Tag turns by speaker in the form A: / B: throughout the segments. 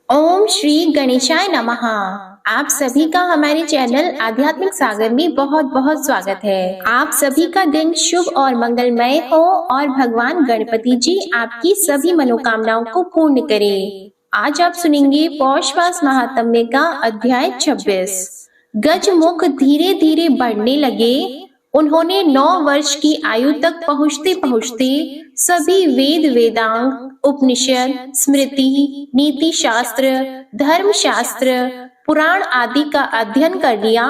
A: ओम श्री गणेशाय नमः। आप सभी का हमारे चैनल आध्यात्मिक सागर में बहुत बहुत स्वागत है। आप सभी का दिन शुभ और मंगलमय हो और भगवान गणपति जी आपकी सभी मनोकामनाओं को पूर्ण करें। आज आप सुनेंगे पौष मास महात्म्य का अध्याय 26। गजमुख धीरे धीरे बढ़ने लगे। उन्होंने 9 वर्ष की आयु तक पहुँचते पहुँचते सभी वेद वेदांग, उपनिषद, स्मृति, नीति शास्त्र, धर्म शास्त्र, पुराण आदि का अध्ययन कर लिया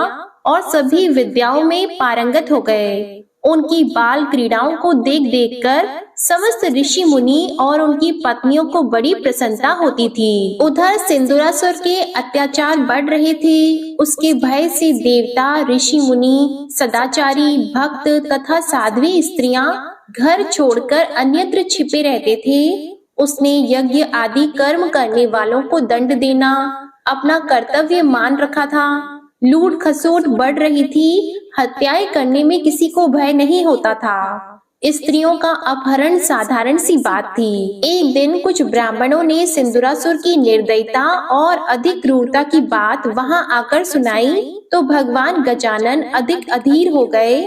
A: और सभी विद्याओं में पारंगत हो गए। उनकी बाल क्रीड़ाओं को देख देख कर समस्त ऋषि मुनि और उनकी पत्नियों को बड़ी प्रसन्नता होती थी। उधर सिंदूरासुर के अत्याचार बढ़ रहे थे। उसके भय से देवता, ऋषि मुनि, सदाचारी, भक्त तथा साध्वी स्त्रियां घर छोड़कर अन्यत्र छिपे रहते थे। उसने यज्ञ आदि कर्म करने वालों को दंड देना अपना कर्तव्य मान रखा था। लूट खसोट बढ़ रही थी। हत्याएं करने में किसी को भय नहीं होता था। स्त्रियों का अपहरण साधारण सी बात थी। एक दिन कुछ ब्राह्मणों ने सिंदूरासुर की निर्दयता और अधिक क्रूरता की बात वहां आकर सुनाई तो भगवान गजानन अधिक अधीर हो गए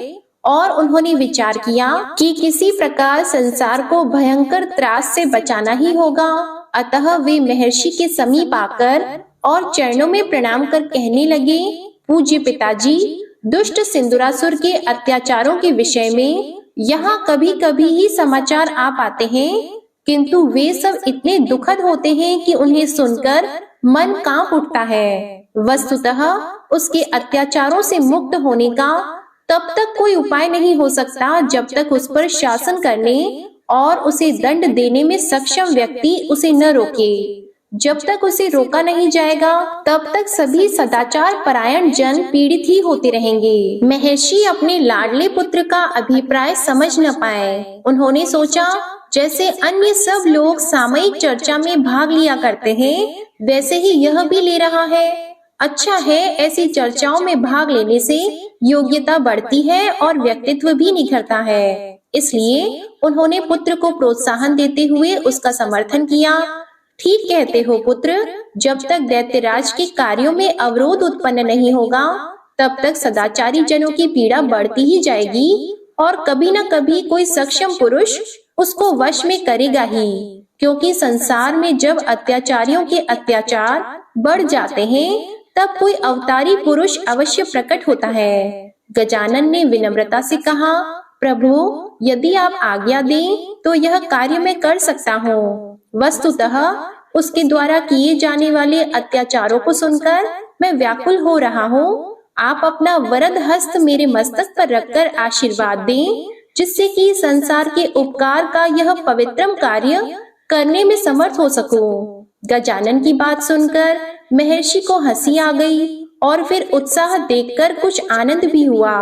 A: और उन्होंने विचार किया कि किसी प्रकार संसार को भयंकर त्रास से बचाना ही होगा। अतः वे महर्षि के समीप आकर और चरणों में प्रणाम कर कहने लगे, पूज्य पिताजी, दुष्ट सिंदूरासुर के अत्याचारों के विषय में यहाँ कभी कभी ही समाचार आ पाते हैं, किंतु वे सब इतने दुखद होते हैं कि उन्हें सुनकर मन कांप उठता है। वस्तुतः उसके अत्याचारों से मुक्त होने का तब तक कोई उपाय नहीं हो सकता जब तक उस पर शासन करने और उसे दंड देने में सक्षम व्यक्ति उसे न रोके। जब तक उसे रोका नहीं जाएगा तब तक सभी सदाचार परायण जन पीड़ित ही होते रहेंगे। महर्षि अपने लाडले पुत्र का अभिप्राय समझ न पाए। उन्होंने सोचा, जैसे अन्य सब लोग सामयिक चर्चा में भाग लिया करते हैं, वैसे ही यह भी ले रहा है। अच्छा है, ऐसी चर्चाओं में भाग लेने से योग्यता बढ़ती है और व्यक्तित्व भी निखरता है। इसलिए उन्होंने पुत्र को प्रोत्साहन देते हुए उसका समर्थन किया। ठीक कहते हो पुत्र, जब तक दैत्यराज के कार्यों में अवरोध उत्पन्न नहीं होगा तब तक सदाचारी जनों की पीड़ा बढ़ती ही जाएगी और कभी न कभी कोई सक्षम पुरुष उसको वश में करेगा ही, क्योंकि संसार में जब अत्याचारियों के अत्याचार बढ़ जाते हैं तब कोई अवतारी पुरुष अवश्य प्रकट होता है। गजानन ने विनम्रता से कहा, प्रभु, यदि आप आज्ञा दें तो यह कार्य मैं कर सकता हूँ। वस्तुतः उसके द्वारा किए जाने वाले अत्याचारों को सुनकर मैं व्याकुल हो रहा हूँ। आप अपना वरद हस्त मेरे मस्तक पर रखकर आशीर्वाद दें, जिससे कि संसार के उपकार का यह पवित्रम कार्य करने में समर्थ हो सकूं। गजानन की बात सुनकर महर्षि को हंसी आ गई और फिर उत्साह देखकर कुछ आनंद भी हुआ।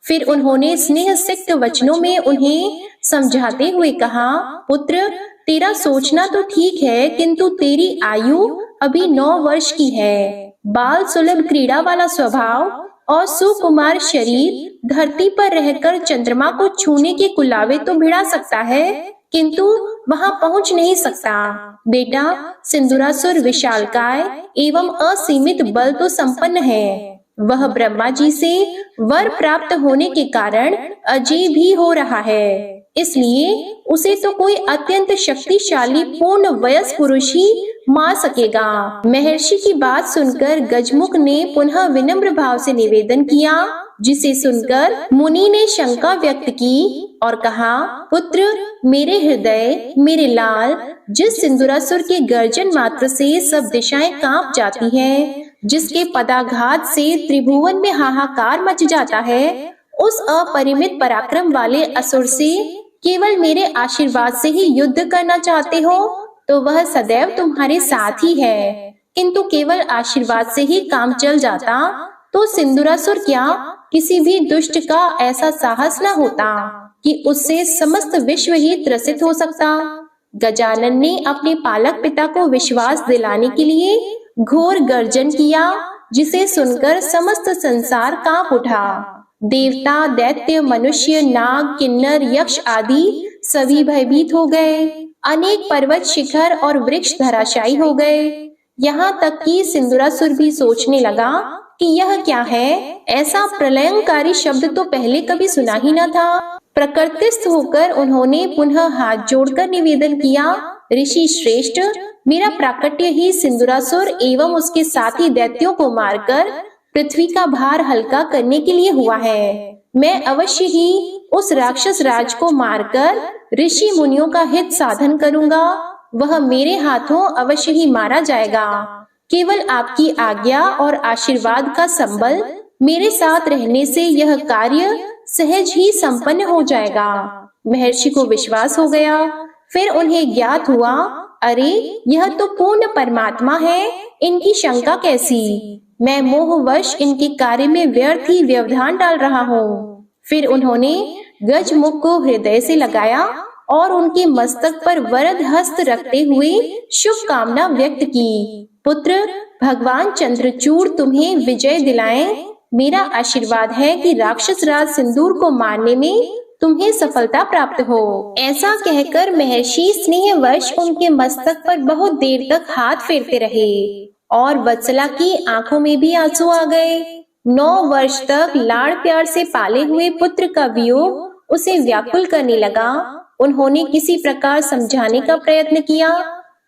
A: फिर उन्होंने स्नेह सिक्त वचनों में उन्हें समझाते हुए कहा, पुत्र, तेरा सोचना तो ठीक है, किंतु तेरी आयु अभी 9 वर्ष की है। बाल सुलभ क्रीड़ा वाला स्वभाव और सुकुमार शरीर धरती पर रहकर चंद्रमा को छूने के कुलावे तो भिड़ा सकता है, किंतु वहां पहुंच नहीं सकता। बेटा, सिंदूरासुर विशालकाय एवं असीमित बल तो संपन्न है। वह ब्रह्मा जी से वर प्राप्त होने के कारण अजय भी हो रहा है। इसलिए उसे तो कोई अत्यंत शक्तिशाली पूर्ण वयस्क पुरुष ही मार सकेगा। महर्षि की बात सुनकर गजमुख ने पुनः विनम्र भाव से निवेदन किया, जिसे सुनकर मुनि ने शंका व्यक्त की और कहा, पुत्र, मेरे हृदय, मेरे लाल, जिस सिंदूरासुर के गर्जन मात्र से सब दिशाएं कांप जाती हैं, जिसके पदाघात से त्रिभुवन में हाहाकार मच जाता है, उस अपरिमित पराक्रम वाले असुर से केवल मेरे आशीर्वाद से ही युद्ध करना चाहते हो तो वह सदैव तुम्हारे साथ ही है, किंतु केवल आशीर्वाद से ही काम चल जाता तो सिंदूरासुर क्या, किसी भी दुष्ट का ऐसा साहस न होता कि उससे समस्त विश्व ही त्रसित हो सकता। गजानन ने अपने पालक पिता को विश्वास दिलाने के लिए घोर गर्जन किया, जिसे सुनकर समस्त संसार कांप उठा। देवता, दैत्य, मनुष्य, नाग, किन्नर, यक्ष आदि सभी भयभीत हो गए। अनेक पर्वत, शिखर और वृक्ष धराशायी हो गए। यहाँ तक कि सिंदूरासुर भी सोचने लगा कि यह क्या है, ऐसा प्रलयंकारी शब्द तो पहले कभी सुना ही न था। प्रकृतिस्थ होकर उन्होंने पुनः हाथ जोड़कर निवेदन किया, ऋषि श्रेष्ठ, मेरा प्राकट्य ही सिंदूरासुर एवं उसके साथी दैत्यों को मारकर पृथ्वी का भार हल्का करने के लिए हुआ है। मैं अवश्य ही उस राक्षस राज को मारकर ऋषि मुनियों का हित साधन करूंगा। वह मेरे हाथों अवश्य ही मारा जाएगा। केवल आपकी आज्ञा और आशीर्वाद का संबल मेरे साथ रहने से यह कार्य सहज ही संपन्न हो जाएगा। महर्षि को विश्वास हो गया। फिर उन्हें ज्ञात हुआ, अरे यह तो पूर्ण परमात्मा है, इनकी शंका कैसी? मैं मोहवश इनके कार्य में व्यर्थ ही व्यवधान डाल रहा हूँ। फिर उन्होंने गजमुख को हृदय से लगाया और उनके मस्तक पर वरद हस्त रखते हुए शुभ कामना व्यक्त की। पुत्र, भगवान चंद्रचूड़ तुम्हें विजय दिलाएं। मेरा आशीर्वाद है कि राक्षस राज सिंदूर को मारने में तुम्हें सफलता प्राप्त हो। ऐसा कहकर महर्षि स्नेहवश उनके मस्तक पर बहुत देर तक हाथ फेरते रहे और वत्सला की आंखों में भी आंसू आ गए। 9 वर्ष तक लाड़ प्यार से पाले हुए पुत्र का वियोग उसे व्याकुल करने लगा। उन्होंने किसी प्रकार समझाने का प्रयत्न किया,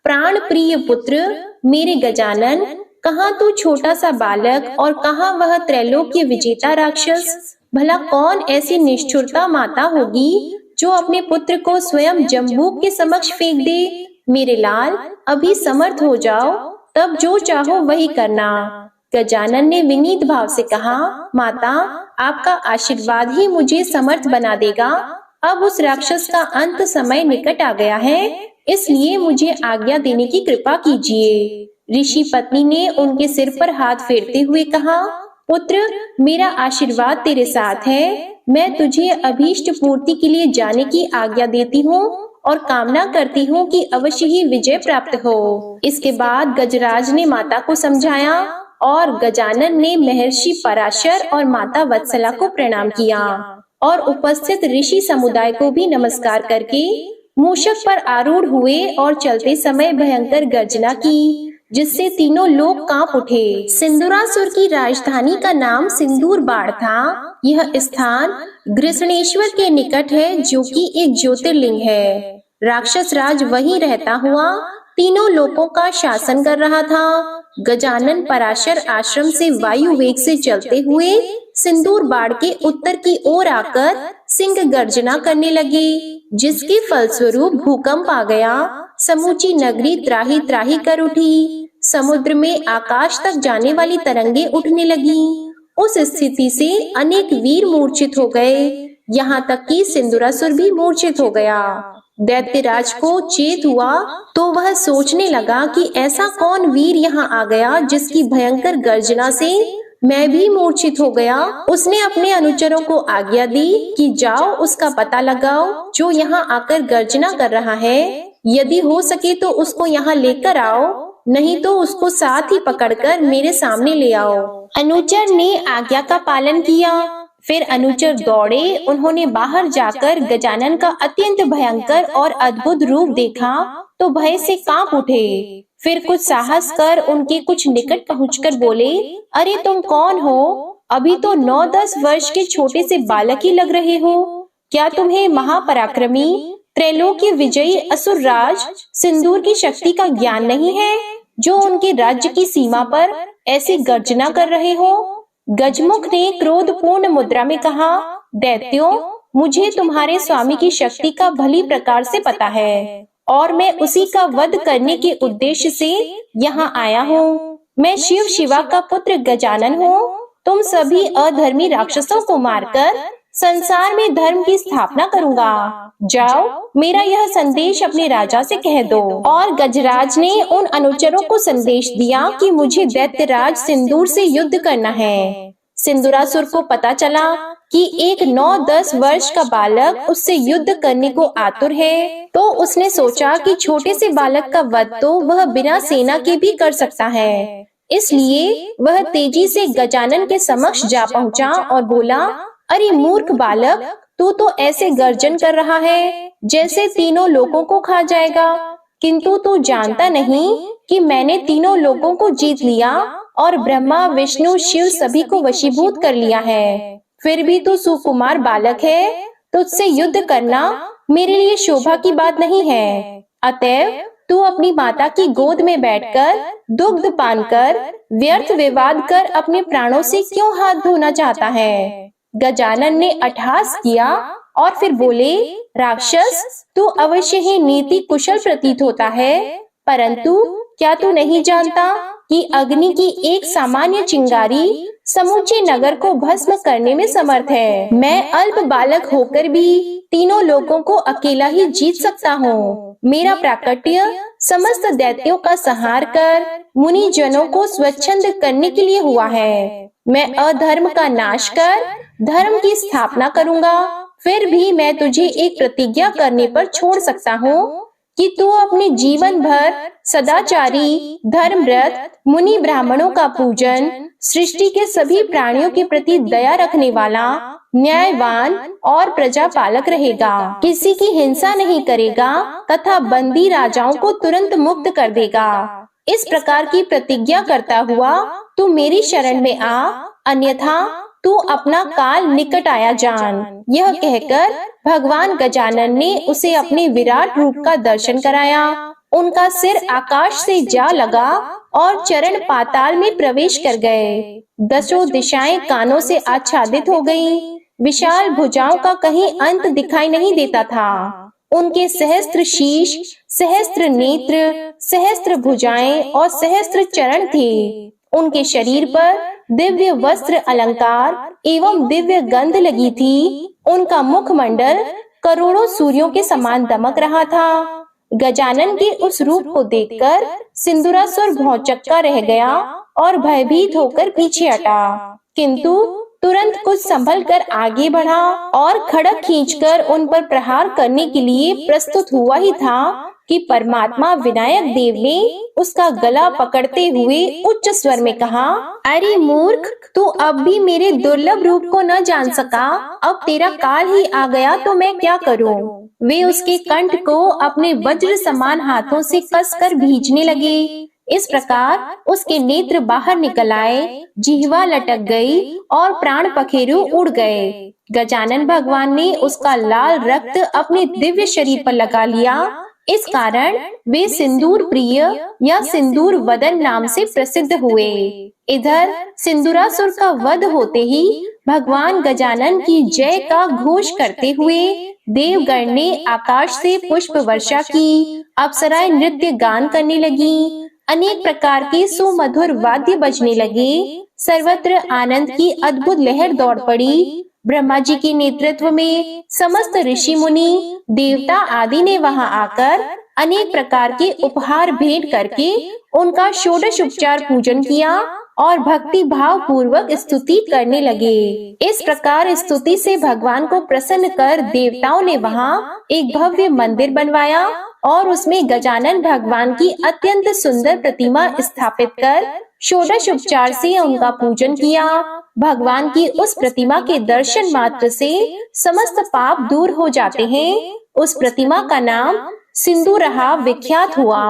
A: प्राण प्रिय पुत्र, मेरे गजानन, कहाँ तू छोटा सा बालक और कहाँ वह त्रैलोक्य विजेता राक्षस? भला कौन ऐसी निष्ठुरता माता होगी जो अपने पुत्र को स्वयं जम्बूक के समक्ष फेंक दे? मेरे लाल, अभी समर्थ हो जाओ, तब जो चाहो वही करना। गजानन ने विनीत भाव से कहा, माता, आपका आशीर्वाद ही मुझे समर्थ बना देगा। अब उस राक्षस का अंत समय निकट आ गया है, इसलिए मुझे आज्ञा देने की कृपा कीजिए। ऋषि पत्नी ने उनके सिर पर हाथ फेरते हुए कहा, पुत्र, मेरा आशीर्वाद तेरे साथ है। मैं तुझे अभीष्ट पूर्ति के लिए जाने की आज्ञा देती हूँ और कामना करती हूँ कि अवश्य ही विजय प्राप्त हो। इसके बाद गजराज ने माता को समझाया और गजानन ने महर्षि पराशर और माता वत्सला को प्रणाम किया और उपस्थित ऋषि समुदाय को भी नमस्कार करके मूषक पर आरूढ़ हुए और चलते समय भयंकर गर्जना की, जिससे तीनों लोग कांप उठे। सिंदूरासुर की राजधानी का नाम सिंदूर बाड़ था। यह स्थान गृष्णेश्वर के निकट है, जो कि एक ज्योतिर्लिंग है। राक्षस राज वहीं रहता हुआ तीनों लोकों का शासन कर रहा था। गजानन पराशर आश्रम से वायु वेग से चलते हुए सिंदूर बाड़ के उत्तर की ओर आकर सिंह गर्जना करने लगे, जिसके फलस्वरूप भूकंप आ गया। समूची नगरी त्राही त्राही कर उठी। समुद्र में आकाश तक जाने वाली तरंगे उठने लगी। उस स्थिति से अनेक वीर मूर्छित हो गए, यहाँ तक कि सिंदूरासुर भी मूर्छित हो गया। दैत्यराज को चेत हुआ तो वह सोचने लगा कि ऐसा कौन वीर यहाँ आ गया जिसकी भयंकर गर्जना से मैं भी मूर्छित हो गया। उसने अपने अनुचरों को आज्ञा दी कि जाओ उसका पता लगाओ जो यहाँ आकर गर्जना कर रहा है। यदि हो सके तो उसको यहाँ लेकर आओ, नहीं तो उसको साथ ही पकड़कर मेरे सामने ले आओ। अनुचर ने आज्ञा का पालन किया। फिर अनुचर दौड़े। उन्होंने बाहर जाकर गजानन का अत्यंत भयंकर और अद्भुत रूप देखा तो भय से कांप उठे। फिर कुछ साहस कर उनके कुछ निकट पहुंचकर बोले, अरे तुम कौन हो? अभी तो 9-10 वर्ष के छोटे से बालक ही लग रहे हो। क्या तुम्हें महापराक्रमी त्रैलोक्य विजयी असुर राज सिंदूर की शक्ति का ज्ञान नहीं है, जो उनके राज्य की सीमा पर ऐसी गर्जना कर रहे हो? गजमुख ने क्रोधपूर्ण मुद्रा में कहा, दैत्यों, मुझे तुम्हारे स्वामी की शक्ति का भली प्रकार से पता है और मैं उसी का वध करने के उद्देश्य से यहाँ आया हूँ। मैं शिव शिवा का पुत्र गजानन हूँ। तुम सभी अधर्मी राक्षसों को मारकर संसार में धर्म की स्थापना करूंगा। जाओ, मेरा यह संदेश अपने राजा से कह दो। और गजराज ने उन अनुचरों को संदेश दिया कि मुझे दैत्यराज सिंदूर से युद्ध करना है। सिंदूरासुर को पता चला कि एक 9-10 वर्ष का बालक उससे युद्ध करने को आतुर है, तो उसने सोचा कि छोटे से बालक का वध तो वह बिना सेना के भी कर सकता है। इसलिए वह तेजी से गजानन के समक्ष जा पहुंचा और बोला, अरे मूर्ख बालक, तू तो ऐसे गर्जन कर रहा है जैसे तीनों लोगों को खा जाएगा। किंतु तू जानता नहीं कि मैंने तीनों लोगों को जीत लिया और ब्रह्मा विष्णु शिव सभी को वशीभूत कर लिया है। फिर भी तू सुकुमार बालक है, तुझसे युद्ध करना मेरे लिए शोभा की बात नहीं है। अतएव तू अपनी माता की गोद में बैठकर दुग्ध पान कर व्यर्थ विवाद कर अपने प्राणों से क्यों हाथ धोना चाहता है? गजानन ने अट्टहास किया और फिर बोले, राक्षस, तू अवश्य ही नीति कुशल प्रतीत होता है, परंतु क्या तू नहीं जानता कि अग्नि की एक सामान्य चिंगारी समूचे नगर को भस्म करने में समर्थ है। मैं अल्प बालक होकर भी तीनों लोगों को अकेला ही जीत सकता हूँ। मेरा प्राकट्य समस्त दैत्यों का संहार कर मुनि जनों को स्वच्छंद करने के लिए हुआ है। मैं अधर्म का नाश कर धर्म की स्थापना करूँगा। फिर भी मैं तुझे एक प्रतिज्ञा करने पर छोड़ सकता हूँ कि तू अपने जीवन भर सदाचारी, धर्मव्रत, मुनि ब्राह्मणों का पूजन, सृष्टि के सभी प्राणियों के प्रति दया रखने वाला, न्यायवान और प्रजापालक रहेगा। किसी की हिंसा नहीं करेगा तथा बंदी राजाओं को तुरंत मुक्त कर देगा। इस प्रकार की प्रतिज्ञा करता हुआ तू मेरी शरण में आ, अन्यथा तू अपना काल निकट आया जान। यह कहकर भगवान गजानन ने उसे अपने विराट रूप का दर्शन कराया। उनका सिर आकाश से जा लगा और चरण पाताल में प्रवेश कर गए। दसों दिशाएं कानों से आच्छादित हो गईं। विशाल भुजाओं का कहीं अंत दिखाई नहीं देता था। उनके सहस्त्र शीश, सहस्त्र नेत्र, सहस्त्र भुजाएं और सहस्त्र चरण थे। उनके शरीर पर दिव्य वस्त्र अलंकार एवं दिव्य गंध लगी थी। उनका मुखमंडल करोड़ों सूर्यों के समान दमक रहा था। गजानन के उस रूप को देखकर सिंदूरासुर भौचक्का रह गया और भयभीत होकर पीछे हटा, किंतु तुरंत कुछ संभल कर आगे बढ़ा और खड़ग खींचकर उन पर प्रहार करने के लिए प्रस्तुत हुआ ही था कि परमात्मा विनायक देव ने उसका गला पकड़ते हुए उच्च स्वर में कहा, अरे मूर्ख, तू अब भी मेरे दुर्लभ रूप को न जान सका। अब तेरा काल ही आ गया तो मैं क्या करूं? वे उसके कंठ को अपने वज्र समान हाथों से कसकर भींचने लगे। इस प्रकार उसके नेत्र बाहर निकल आए, जिह्वा लटक गई और प्राण पखेरु उड़ गए। गजानन भगवान ने उसका लाल रक्त अपने दिव्य शरीर पर लगा लिया। इस कारण वे सिंदूर प्रिय या सिंदूर वदन नाम से प्रसिद्ध हुए। इधर सिंदूरासुर का वध होते ही भगवान गजानन की जय का घोष करते हुए देवगण ने आकाश से पुष्प वर्षा की, अप्सराएं नृत्य गान करने लगी, अनेक प्रकार के सुमधुर वाद्य बजने लगे। सर्वत्र आनंद की अद्भुत लहर दौड़ पड़ी। ब्रह्मा जी के नेतृत्व में समस्त ऋषि मुनि, देवता आदि ने वहां आकर अनेक प्रकार के उपहार भेंट करके उनका षोडश उपचार पूजन किया और भक्ति भाव पूर्वक स्तुति करने लगे। इस प्रकार स्तुति से भगवान को प्रसन्न कर देवताओं ने वहां एक भव्य मंदिर बनवाया और उसमें गजानन भगवान की अत्यंत सुंदर प्रतिमा स्थापित कर षोडश उपचार से उनका पूजन किया। भगवान की उस प्रतिमा के दर्शन मात्र से समस्त पाप दूर हो जाते हैं। उस प्रतिमा का नाम सिंदूरहा विख्यात हुआ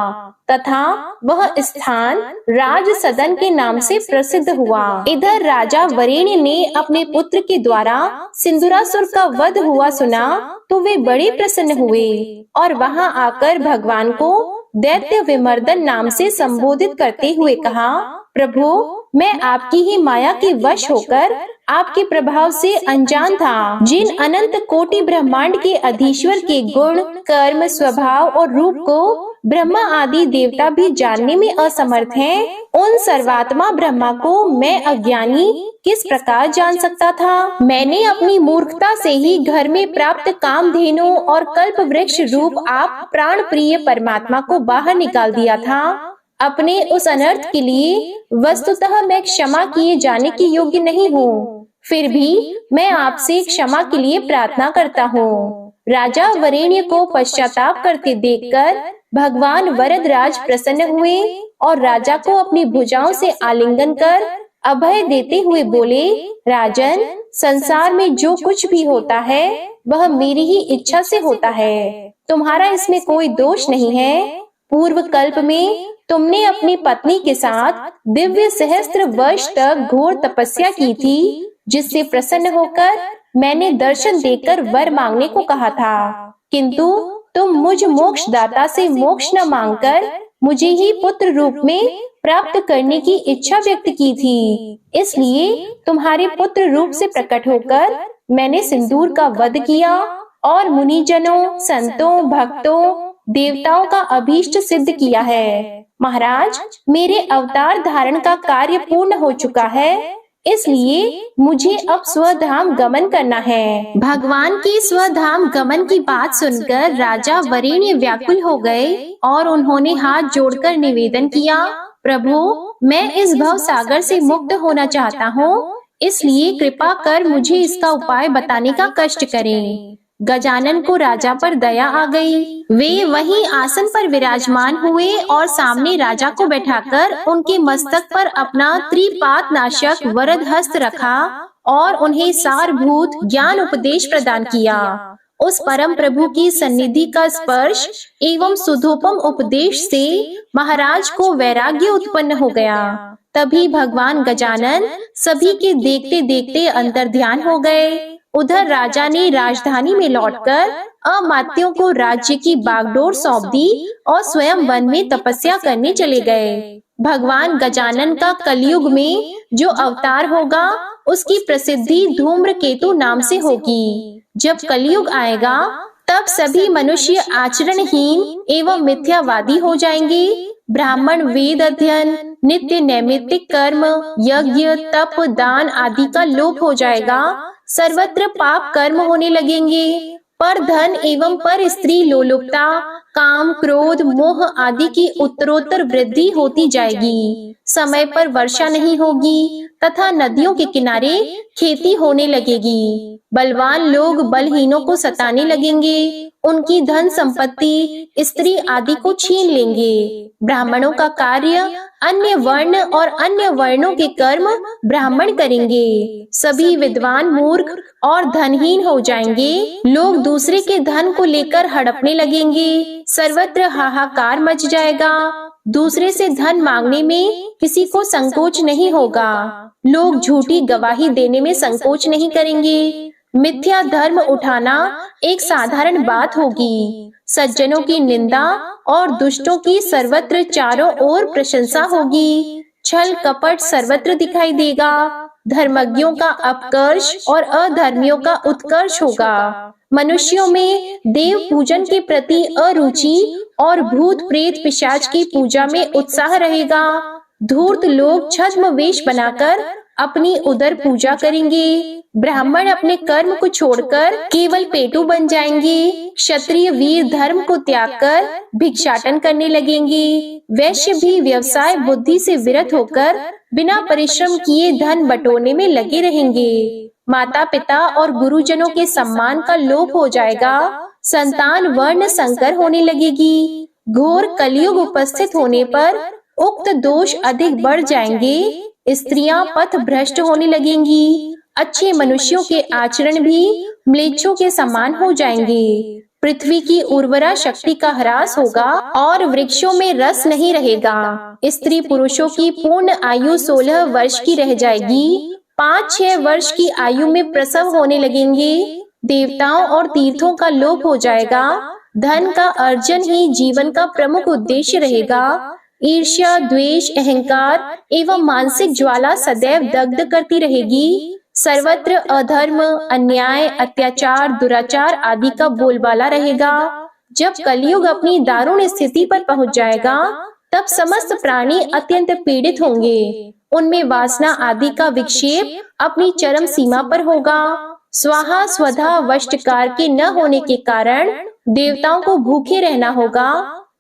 A: तथा वह स्थान राज सदन के नाम से प्रसिद्ध हुआ। इधर राजा वरेण्य ने अपने पुत्र के द्वारा सिंदूरासुर का वध हुआ सुना तो वे बड़े प्रसन्न हुए और वहां आकर भगवान को दैत्य विमर्दन नाम से संबोधित करते हुए कहा, प्रभु, मैं आपकी ही माया के वश होकर आपके प्रभाव से अनजान था। जिन अनंत कोटि ब्रह्मांड के अधीश्वर के गुण, कर्म, स्वभाव और रूप को ब्रह्मा आदि देवता भी जानने में असमर्थ हैं, उन सर्वात्मा ब्रह्मा को मैं अज्ञानी किस प्रकार जान सकता था? मैंने अपनी मूर्खता से ही घर में प्राप्त कामधेनु और कल्प वृक्ष रूप आप प्राण प्रिय परमात्मा को बाहर निकाल दिया था। अपने उस अनर्थ के लिए वस्तुतः मैं क्षमा किए जाने की योग्य नहीं हूँ, फिर भी मैं आपसे क्षमा के लिए प्रार्थना करता हूँ। राजा वरेण्य को पश्चाताप करते देखकर भगवान वरदराज प्रसन्न हुए और राजा को अपनी भुजाओं से आलिंगन कर अभय देते हुए बोले, राजन, संसार में जो कुछ भी होता है वह मेरी ही इच्छा से होता है, तुम्हारा इसमें कोई दोष नहीं है। पूर्व कल्प में तुमने अपनी पत्नी के साथ दिव्य सहस्त्र वर्ष तक घोर तपस्या की थी, जिससे प्रसन्न होकर मैंने दर्शन देकर वर मांगने को कहा था। किंतु तुम मुझ मोक्षदाता से मोक्ष न मांगकर मुझे ही पुत्र रूप में प्राप्त करने की इच्छा व्यक्त की थी। इसलिए तुम्हारे पुत्र रूप से प्रकट होकर मैंने सिंदूर का वध किया और मुनिजनों, संतों, भक्तों, देवताओं का अभीष्ट सिद्ध किया है। महाराज, मेरे अवतार धारण का कार्य पूर्ण हो चुका है, इसलिए मुझे अब स्वधाम गमन करना है। भगवान के स्वधाम गमन की बात सुनकर राजा वरेण्य व्याकुल हो गए और उन्होंने हाथ जोड़कर निवेदन किया, प्रभु, मैं इस भव सागर से मुक्त होना चाहता हूँ, इसलिए कृपा कर मुझे इसका उपाय बताने का कष्ट करें। गजानन को राजा पर दया आ गई। वे वहीं आसन पर विराजमान हुए और सामने राजा को बैठाकर उनके मस्तक पर अपना त्रिपात नाशक वरद हस्त रखा और उन्हें सारभूत ज्ञान उपदेश प्रदान किया। उस परम प्रभु की सन्निधि का स्पर्श एवं सुधोपम उपदेश से महाराज को वैराग्य उत्पन्न हो गया। तभी भगवान गजानन सभी के देखते देखते अंतर्ध्यान हो गए। उधर राजा ने राजधानी में लौटकर अमात्यों को राज्य की बागडोर सौंप दी और स्वयं वन में तपस्या करने चले गए। भगवान गजानन का कलयुग में जो अवतार होगा उसकी प्रसिद्धि धूम्रकेतु नाम से होगी। जब कलयुग आएगा तब सभी मनुष्य आचरणहीन एवं मिथ्यावादी हो जाएंगे। ब्राह्मण वेद अध्ययन, नित्य नैमित्तिक कर्म, यज्ञ, तप, दान आदि का लोप हो जाएगा। सर्वत्र पाप कर्म होने लगेंगे। पर धन एवं पर स्त्री लोलुपता, काम, क्रोध, मोह आदि की उत्तरोत्तर वृद्धि होती जाएगी। समय पर वर्षा नहीं होगी तथा नदियों के किनारे खेती होने लगेगी। बलवान लोग बलहीनों को सताने लगेंगे। उनकी धन संपत्ति, स्त्री आदि को छीन लेंगे। ब्राह्मणों का कार्य अन्य वर्ण और अन्य वर्णों के कर्म ब्राह्मण करेंगे। सभी विद्वान मूर्ख और धनहीन हो जाएंगे। लोग दूसरे के धन को लेकर हड़पने लगेंगे। सर्वत्र हाहाकार मच जाएगा। दूसरे से धन मांगने में किसी को संकोच नहीं होगा। लोग झूठी गवाही देने में संकोच नहीं करेंगे। मिथ्या धर्म उठाना एक साधारण बात होगी। सज्जनों की निंदा और दुष्टों की सर्वत्र चारों ओर प्रशंसा होगी। छल कपट सर्वत्र दिखाई देगा। धर्मज्ञों का अपकर्ष और अधर्मियों का उत्कर्ष होगा। मनुष्यों में देव पूजन के प्रति अरुचि और भूत प्रेत पिशाच की पूजा में उत्साह रहेगा। धूर्त लोग छद्म वेश बनाकर अपनी उदर पूजा करेंगे। ब्राह्मण अपने कर्म को छोड़कर केवल पेटू बन जाएंगे। क्षत्रिय वीर धर्म को त्याग कर भिक्षाटन करने लगेंगे। वैश्य भी व्यवसाय बुद्धि से विरत होकर बिना परिश्रम किए धन बटोरने में लगे रहेंगे। माता पिता और गुरुजनों के सम्मान का लोप हो जाएगा। संतान वर्ण संकर होने लगेगी। घोर कलयुग उपस्थित होने पर उक्त दोष अधिक बढ़ जाएंगे। स्त्रियां पथ भ्रष्ट होने लगेंगी। अच्छे मनुष्यों के आचरण भी म्लेच्छों के समान हो जाएंगे। पृथ्वी की उर्वरा शक्ति का ह्रास होगा और वृक्षों में रस नहीं रहेगा। स्त्री पुरुषों की पूर्ण आयु 16 वर्ष की रह जाएगी। 5-6 वर्ष की आयु में प्रसव होने लगेंगे। देवताओं और तीर्थों का लोप हो जाएगा। धन का अर्जन ही जीवन का प्रमुख उद्देश्य रहेगा। ईर्ष्या, द्वेष, अहंकार एवं मानसिक ज्वाला सदैव दग्ध करती रहेगी। सर्वत्र अधर्म, अन्याय, अत्याचार, दुराचार आदि का बोलबाला रहेगा। जब कलयुग अपनी दारुण स्थिति पर पहुंच जाएगा तब समस्त प्राणी अत्यंत पीड़ित होंगे। उनमें वासना आदि का विक्षेप अपनी चरम सीमा पर होगा। स्वाहा स्वधा वष्टकार के न होने के कारण देवताओं को भूखे रहना होगा।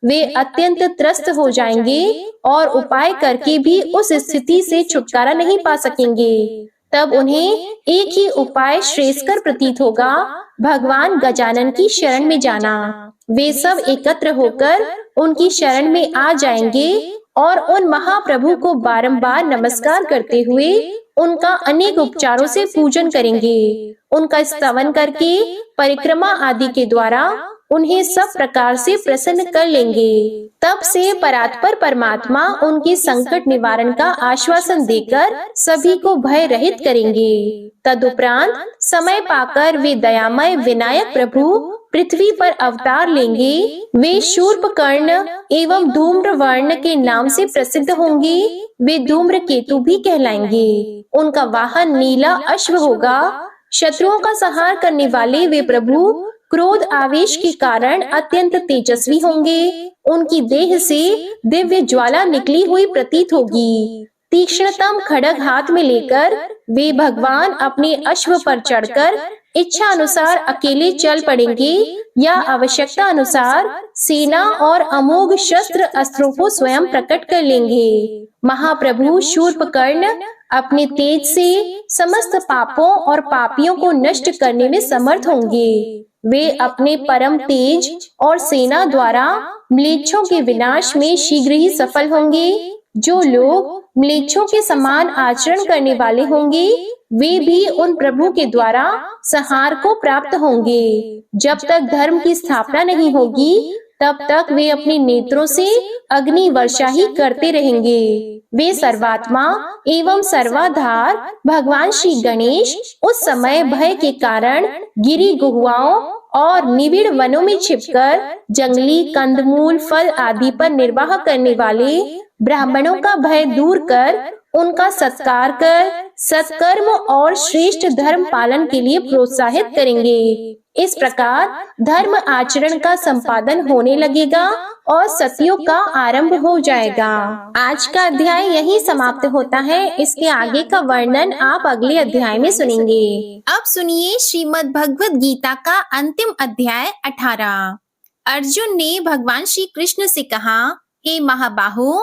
A: वे अत्यंत त्रस्त हो जाएंगे और उपाय करके भी उस स्थिति से छुटकारा नहीं पा सकेंगे। तब उन्हें एक ही उपाय श्रेयस्कर प्रतीत होगा, भगवान गजानन की शरण में जाना। वे सब एकत्र होकर उनकी शरण में आ जाएंगे और उन महाप्रभु को बारंबार नमस्कार करते हुए उनका अनेक उपचारों से पूजन करेंगे। उनका स्तवन करके परिक्रमा आदि के द्वारा उन्हें सब प्रकार से प्रसन्न कर लेंगे। तब से परात्पर परमात्मा उनके संकट निवारण का आश्वासन देकर सभी को भय रहित करेंगे। तदुपरांत समय पाकर वे दयामय विनायक प्रभु पृथ्वी पर अवतार लेंगे। वे शूर्पकर्ण एवं धूम्रवर्ण के नाम से प्रसिद्ध होंगे। वे धूम्रकेतु भी कहलाएंगे। उनका वाहन नीला अश्व होगा। शत्रुओं का संहार करने वाले वे प्रभु क्रोध आवेश के कारण अत्यंत तेजस्वी होंगे। उनकी देह से दिव्य ज्वाला निकली हुई प्रतीत होगी। तीक्ष्णतम खड्ग हाथ में लेकर वे भगवान अपने अश्व पर चढ़कर इच्छा अनुसार अकेले चल पड़ेंगे या आवश्यकता अनुसार सेना और अमोघ शस्त्र अस्त्रों को स्वयं प्रकट कर लेंगे। महाप्रभु शूर्पकर्ण अपने तेज से समस्त पापों और पापियों को नष्ट करने में समर्थ होंगे। वे अपने परम तेज और सेना द्वारा म्लेच्छों के विनाश में शीघ्र ही सफल होंगे। जो लोग म्लेच्छों के समान आचरण करने वाले होंगे वे भी उन प्रभु के द्वारा संहार को प्राप्त होंगे। जब तक धर्म की स्थापना नहीं होगी तब तक वे अपने नेत्रों से अग्नि वर्षा ही करते रहेंगे। वे सर्वात्मा एवं सर्वाधार भगवान श्री गणेश उस समय भय के कारण गिरी गुहाओं और निबिड़ वनों में छिपकर जंगली कंदमूल फल आदि पर निर्वाह करने वाले ब्राह्मणों का भय दूर कर उनका सत्कार कर सत्कर्म और श्रेष्ठ धर्म पालन के लिए प्रोत्साहित करेंगे। इस प्रकार धर्म आचरण का संपादन होने लगेगा और सतयुग का आरंभ हो जाएगा। आज का अध्याय यही समाप्त होता है। इसके आगे का वर्णन आप अगले अध्याय में सुनेंगे। अब सुनिए श्रीमद् भगवद गीता का अंतिम अध्याय 18। अर्जुन ने भगवान श्री कृष्ण से कहा, हे महाबाहु,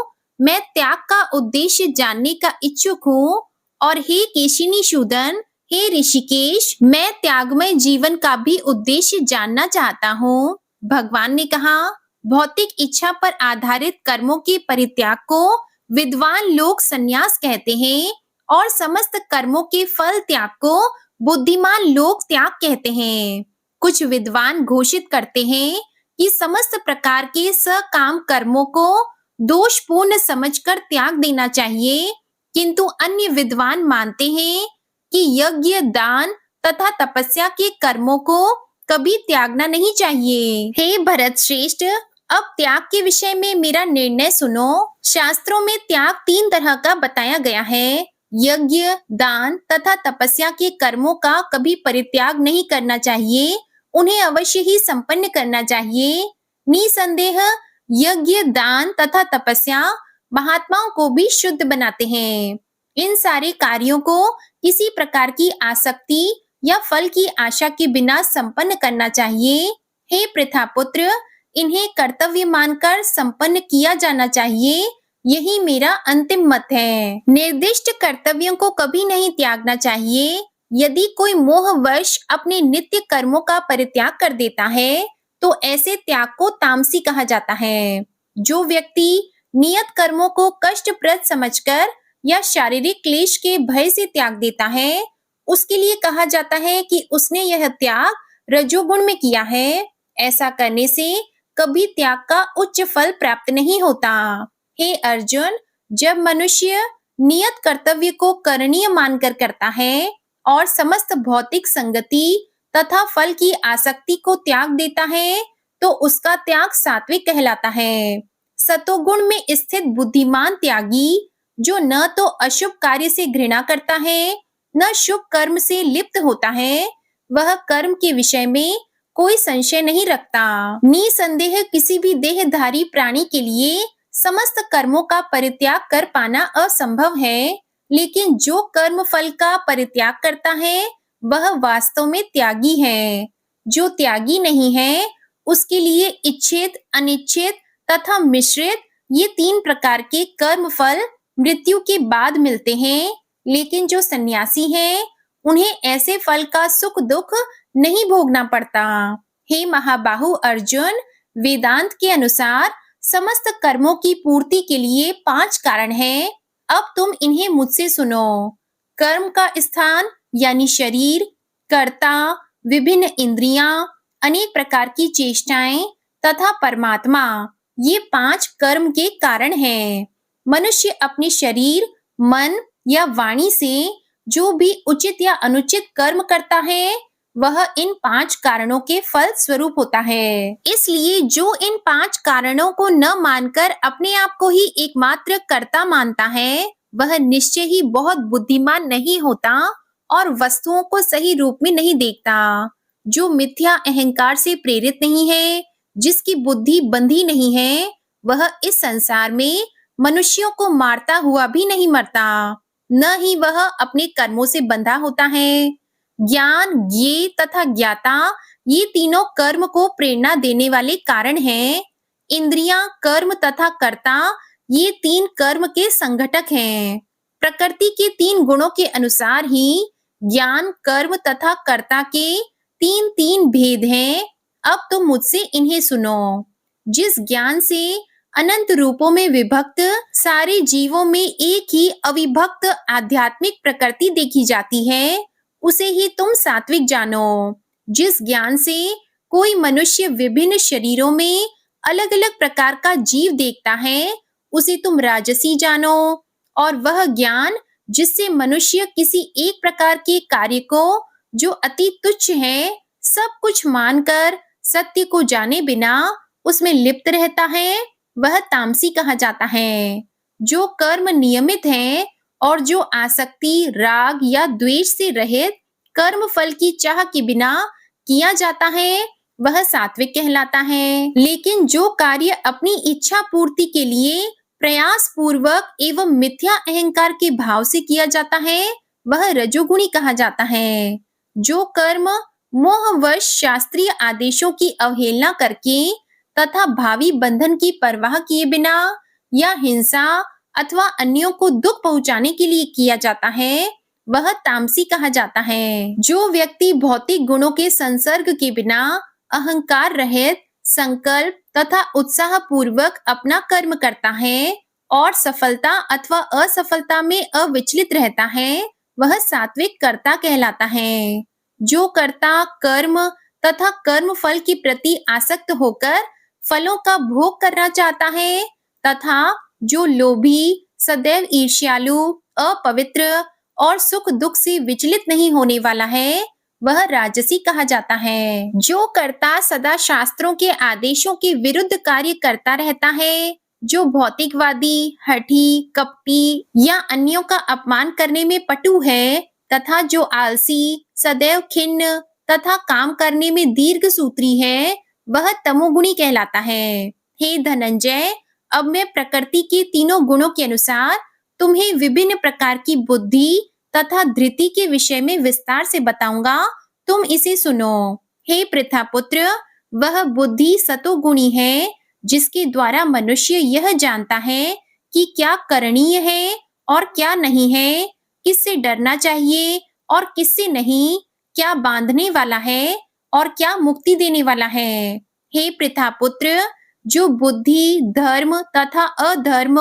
A: मैं त्याग का उद्देश्य जानने का इच्छुक हूँ, और हे केशिनी शूदन, हे ऋषिकेश, मैं त्यागमय जीवन का भी उद्देश्य जानना चाहता हूँ। भगवान ने कहा, भौतिक इच्छा पर आधारित कर्मों के परित्याग को विद्वान लोग संन्यास कहते हैं और समस्त कर्मों के फल त्याग को बुद्धिमान लोग त्याग कहते हैं। कुछ विद्वान घोषित करते हैं कि समस्त प्रकार के सकाम कर्मों को दोषपूर्ण समझकर त्याग देना चाहिए, किंतु अन्य विद्वान मानते हैं कि यज्ञ, दान तथा तपस्या के कर्मों को कभी त्यागना नहीं चाहिए। हे भरत श्रेष्ठ, अब त्याग के विषय में मेरा निर्णय सुनो। शास्त्रों में त्याग 3 तरह का बताया गया है। यज्ञ, दान तथा तपस्या के कर्मों का कभी परित्याग नहीं करना चाहिए, उन्हें अवश्य ही संपन्न करना चाहिए। निसंदेह यज्ञ, दान तथा तपस्या महात्माओं को भी शुद्ध बनाते हैं। इन सारे कार्यों को किसी प्रकार की आसक्ति या फल की आशा के बिना संपन्न करना चाहिए। हे प्रथापुत्र, इन्हें कर्तव्य मानकर संपन्न किया जाना चाहिए। यही मेरा अंतिम मत है। निर्दिष्ट कर्तव्यों को कभी नहीं त्यागना चाहिए। यदि कोई मोहवश अपने नित्य कर्मों का परित्याग कर देता है तो ऐसे त्याग को तामसी कहा जाता है। जो व्यक्ति नियत कर्मों को कष्टप्रद समझकर या शारीरिक क्लेश के भय से त्याग देता है, उसके लिए कहा जाता है कि उसने यह त्याग रजोगुण में किया है। ऐसा करने से कभी त्याग का उच्च फल प्राप्त नहीं होता। हे अर्जुन, जब मनुष्य नियत कर्तव्य को करणीय मानकर करता है और समस्त भौतिक संगति तथा फल की आसक्ति को त्याग देता है तो उसका त्याग सात्विक कहलाता है। सतोगुण में स्थित बुद्धिमान त्यागी, जो न तो अशुभ कार्य से घृणा करता है न शुभ कर्म से लिप्त होता है, वह कर्म के विषय में कोई संशय नहीं रखता। निसंदेह किसी भी देहधारी प्राणी के लिए समस्त कर्मों का परित्याग कर पाना असंभव है, लेकिन जो कर्म फल का परित्याग करता है वह वास्तव में त्यागी है। जो त्यागी नहीं है उसके लिए इच्छित, अनिच्छित तथा मिश्रित ये 3 प्रकार के कर्म फल मृत्यु के बाद मिलते हैं, लेकिन जो सन्यासी हैं उन्हें ऐसे फल का सुख दुख नहीं भोगना पड़ता। हे महाबाहु अर्जुन, वेदांत के अनुसार समस्त कर्मों की पूर्ति के लिए 5 कारण हैं। अब तुम इन्हें मुझसे सुनो। कर्म का स्थान यानी शरीर, कर्ता, विभिन्न इंद्रियां, अनेक प्रकार की चेष्टाएं तथा परमात्मा, ये 5 कर्म के कारण हैं। मनुष्य अपने शरीर, मन या वाणी से जो भी उचित या अनुचित कर्म करता है, वह इन 5 कारणों के फल स्वरूप होता है। इसलिए जो इन 5 कारणों को न मानकर अपने आप को ही एकमात्र कर्ता मानता है, वह निश्चय ही बहुत बुद्धिमान नहीं होता और वस्तुओं को सही रूप में नहीं देखता। जो मिथ्या अहंकार से प्रेरित नहीं है, जिसकी बुद्धि बंधी नहीं है, वह इस संसार में मनुष्यों को मारता हुआ भी नहीं मरता, न ही वह अपने कर्मों से बंधा होता है। ज्ञान, ज्ञेय तथा ज्ञाता, ये तीनों कर्म को प्रेरणा देने वाले कारण हैं। इंद्रियां, कर्म तथा कर्ता, ये 3 कर्म के संघटक हैं। प्रकृति के 3 गुणों के अनुसार ही ज्ञान, कर्म तथा कर्ता के 3 भेद हैं। अब तुम मुझसे इन्हें सुनो। जिस ज्ञान से अनंत रूपों में विभक्त सारे जीवों में एक ही अविभक्त आध्यात्मिक प्रकृति देखी जाती है, उसे ही तुम सात्विक जानो। जिस ज्ञान से कोई मनुष्य विभिन्न शरीरों में अलग अलग प्रकार का जीव देखता है, उसे तुम राजसी जानो। और वह ज्ञान जिससे मनुष्य किसी एक प्रकार के कार्य को, जो अति तुच्छ है, सब कुछ मानकर सत्य को जाने बिना उसमें लिप्त रहता है, वह तामसी कहा जाता है। जो कर्म नियमित है और जो आसक्ति, राग या द्वेष से रहित कर्म फल की चाह के बिना किया जाता है, वह सात्विक कहलाता है। लेकिन जो कार्य अपनी इच्छा पूर्ति के लिए प्रयास पूर्वक एवं मिथ्या अहंकार के भाव से किया जाता है, वह रजोगुणी कहा जाता है। जो कर्म मोहवश शास्त्रीय आदेशों की अवहेलना करके तथा भावी बंधन की परवाह किए बिना या हिंसा अथवा अन्यों को दुख पहुंचाने के लिए किया जाता है, वह तामसी कहा जाता है। जो व्यक्ति भौतिक गुणों के संसर्ग के बिना अहंकार रहित संकल्प तथा उत्साह पूर्वक अपना कर्म करता है और सफलता अथवा असफलता में अविचलित रहता है, वह सात्विक कर्ता कहलाता है। जो कर्ता कर्म तथा कर्म फल के प्रति आसक्त होकर फलों का भोग करना चाहता है तथा जो लोभी, सदैव ईर्ष्यालु, अपवित्र और सुख दुख से विचलित नहीं होने वाला है, वह राजसी कहा जाता है। जो कर्ता सदा शास्त्रों के आदेशों के विरुद्ध कार्य करता रहता है, जो भौतिकवादी, हठी, कपटी या अन्यों का अपमान करने में पटु है तथा जो आलसी, सदैव खिन्न तथा काम करने में दीर्घ सूत्री है, वह तमोगुणी कहलाता है। हे धनंजय, अब मैं प्रकृति के तीनों गुणों के अनुसार तुम्हें विभिन्न प्रकार की बुद्धि तथा धृति के विषय में विस्तार से बताऊंगा, तुम इसे सुनो। हे पृथापुत्र, वह बुद्धि सतोगुणी है, जिसके द्वारा मनुष्य यह जानता है कि क्या करणीय है और क्या नहीं है, किससे डरना चाहिए और किससे नहीं, क्या बांधने वाला है और क्या मुक्ति देने वाला है। हे पृथापुत्र, जो बुद्धि धर्म तथा अधर्म,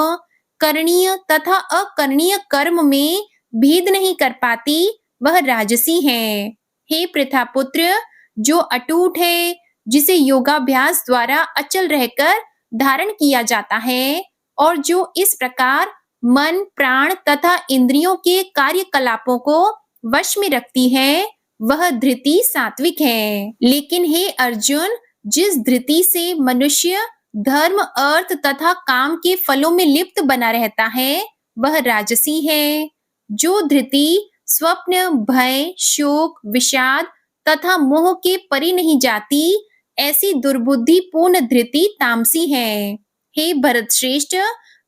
A: करणीय तथा अकरणीय कर्म में भेद नहीं कर पाती, वह राजसी है। हे पृथापुत्र, जो अटूट है, जिसे योगाभ्यास द्वारा अचल रहकर धारण किया जाता है और जो इस प्रकार मन, प्राण तथा इंद्रियों के कार्यकलापों को वश में रखती है, वह धृति सात्विक है। लेकिन हे अर्जुन, जिस धृति से मनुष्य धर्म, अर्थ तथा काम के फलों में लिप्त बना रहता है, वह राजसी है। जो धृति स्वप्न, भय, शोक, विषाद तथा मोह के परे नहीं जाती, ऐसी दुर्बुद्धि पूर्ण धृति तामसी है। हे भरत श्रेष्ठ,